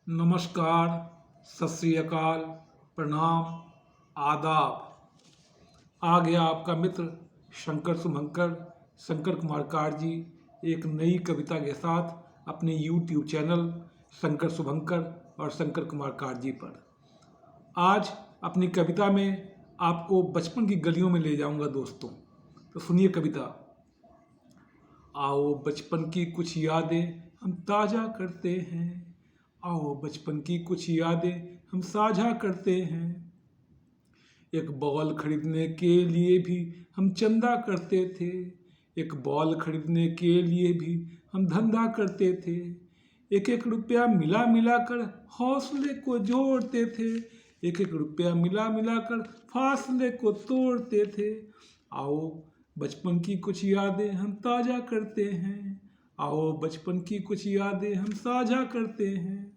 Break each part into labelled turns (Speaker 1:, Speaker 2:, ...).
Speaker 1: नमस्कार, सत श्री अकाल, प्रणाम, आदाब। आ गया आपका मित्र शंकर कुमार कार जी एक नई कविता के साथ अपने YouTube चैनल शंकर शुभंकर और शंकर कुमार कार जी पर। आज अपनी कविता में आपको बचपन की गलियों में ले जाऊंगा दोस्तों। तो सुनिए कविता। आओ बचपन की कुछ यादें हम ताज़ा करते हैं, आओ बचपन की कुछ यादें हम साझा करते हैं। एक बॉल खरीदने के लिए भी हम चंदा करते थे, एक बॉल खरीदने के लिए भी हम धंधा करते थे। एक एक रुपया मिला मिला कर हौसले को जोड़ते थे, एक एक रुपया मिला मिला कर फासले को तोड़ते थे। आओ बचपन की कुछ यादें हम ताज़ा करते हैं, आओ बचपन की कुछ यादें हम साझा करते हैं।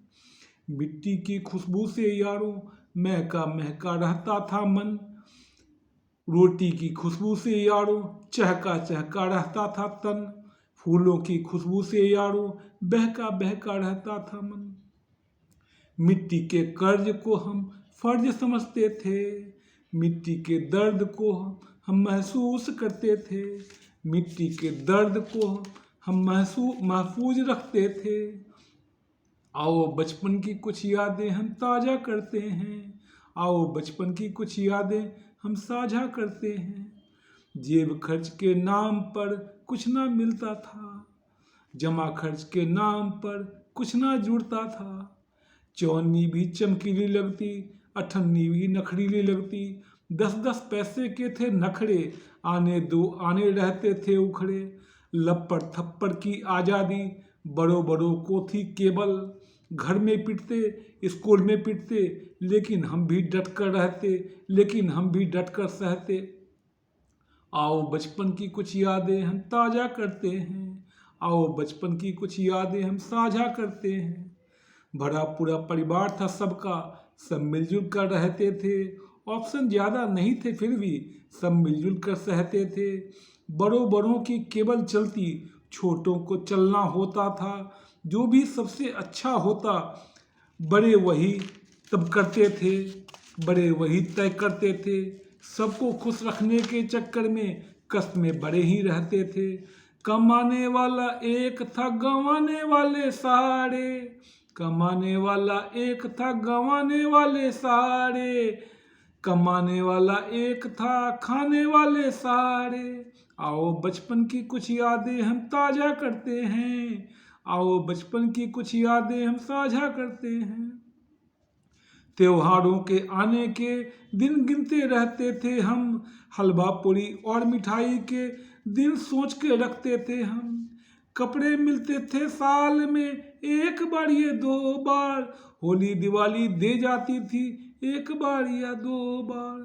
Speaker 1: मिट्टी की खुशबू से यारों महका महका रहता था मन, रोटी की खुशबू से यारों चहका चहका रहता था तन, फूलों की खुशबू से यारों बहका बहका रहता था मन। मिट्टी के कर्ज को हम फर्ज समझते थे, मिट्टी के दर्द को हम महसूस करते थे, मिट्टी के दर्द को हम महफूज रखते थे। आओ बचपन की कुछ यादें हम ताज़ा करते हैं, आओ बचपन की कुछ यादें हम साझा करते हैं। जेब खर्च के नाम पर कुछ ना मिलता था, जमा खर्च के नाम पर कुछ ना जुड़ता था। चौनी भी चमकीली लगती, अठन्नी भी नखरीली लगती, 10-10 पैसे के थे नखरे, आने दो आने रहते थे उखड़े। लपड़ थप्पड़ की आज़ादी, बड़ों बड़ों को थी केवल, घर में पिटते स्कूल में पिटते, लेकिन हम भी डट कर रहते, लेकिन हम भी डट कर सहते। आओ बचपन की कुछ यादें हम ताज़ा करते हैं, आओ बचपन की कुछ यादें हम साझा करते हैं। भरा पूरा परिवार था सबका, सब मिलजुल कर रहते थे, ऑप्शन ज़्यादा नहीं थे फिर भी सब मिलजुल कर सहते थे। बड़ों बड़ों की केवल चलती, छोटों को चलना होता था। जो भी सबसे अच्छा होता बड़े वही तब करते थे, बड़े वही तय करते थे। सबको खुश रखने के चक्कर में कष्ट में बड़े ही रहते थे। कमाने वाला एक था गंवाने वाले सारे, कमाने वाला एक था गंवाने वाले सारे, कमाने वाला एक था खाने वाले सारे। आओ बचपन की कुछ यादें हम ताज़ा करते हैं, आओ बचपन की कुछ यादें हम साझा करते हैं। त्योहारों के आने के दिन गिनते रहते थे हम, हलवा पूरी और मिठाई के दिन सोच के रखते थे हम। कपड़े मिलते थे साल में एक बार या दो बार, होली दिवाली दे जाती थी एक बार या दो बार।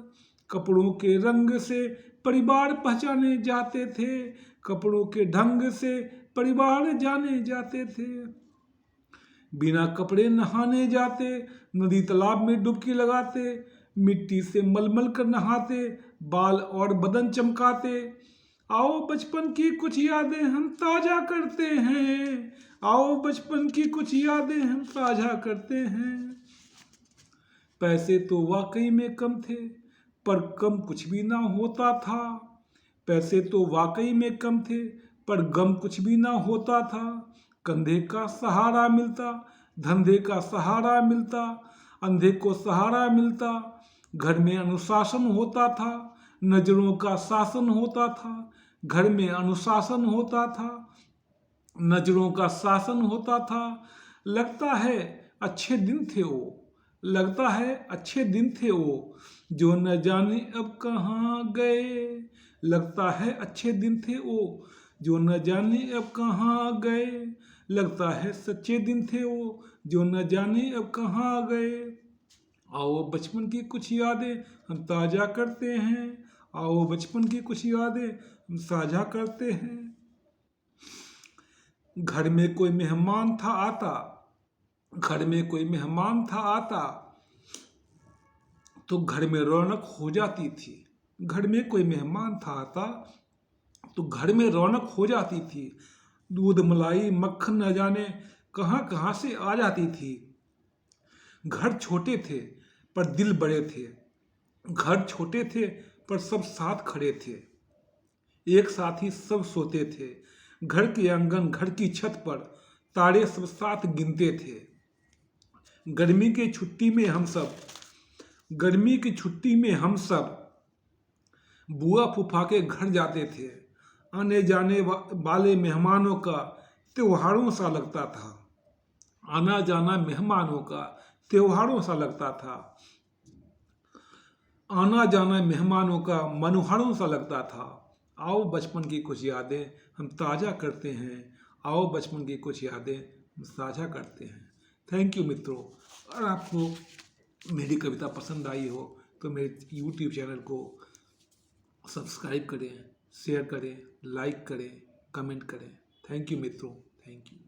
Speaker 1: कपड़ों के रंग से परिवार पहचाने जाते थे, कपड़ों के ढंग से परिवार जाने जाते थे। बिना कपड़े नहाने जाते, नदी तालाब में डुबकी लगाते, मिट्टी से मलमल कर नहाते, बाल और बदन चमकाते। आओ बचपन की कुछ यादें हम ताज़ा करते हैं, आओ बचपन की कुछ यादें हम साझा करते हैं। पैसे तो वाकई में कम थे, पर कम कुछ भी ना होता था। पैसे तो वाकई में कम थे, पर गम कुछ भी ना होता था। कंधे का सहारा मिलता, धंधे का सहारा मिलता, अंधे को सहारा मिलता। घर में अनुशासन होता था, नजरों का शासन होता था। घर में अनुशासन होता था, नजरों का शासन होता था। लगता है अच्छे दिन थे वो, लगता है अच्छे दिन थे वो, जो न जाने अब कहाँ गए। लगता है अच्छे दिन थे वो, जो न जाने अब कहाँ गए। लगता है सच्चे दिन थे वो, जो न जाने अब कहाँ गए। आओ बचपन की कुछ यादें हम ताज़ा करते हैं, आओ बचपन की कुछ यादें हम साझा करते हैं। घर में कोई मेहमान था आता, घर में कोई मेहमान था आता, तो घर में रौनक हो जाती थी। घर में कोई मेहमान था आता तो घर में रौनक हो जाती थी। दूध मलाई मक्खन न जाने कहाँ कहाँ से आ जाती थी। घर छोटे थे पर दिल बड़े थे, घर छोटे थे पर सब साथ खड़े थे, एक साथ ही सब सोते थे, घर के आंगन घर की छत पर तारे सब साथ गिनते थे। गर्मी की छुट्टी में हम सब बुआ फूफा के घर जाते थे। आने जाने वाले मेहमानों का त्योहारों सा लगता था, आना जाना मेहमानों का त्योहारों सा लगता था, आना जाना मेहमानों का मनोहारों सा लगता था। आओ बचपन की कुछ यादें हम ताज़ा करते हैं, आओ बचपन की कुछ यादें हम साझा करते हैं। थैंक यू मित्रों। अगर आपको मेरी कविता पसंद आई हो तो मेरे यूट्यूब चैनल को सब्सक्राइब करें, शेयर करें, लाइक करें, कमेंट करें। थैंक यू मित्रों, थैंक यू।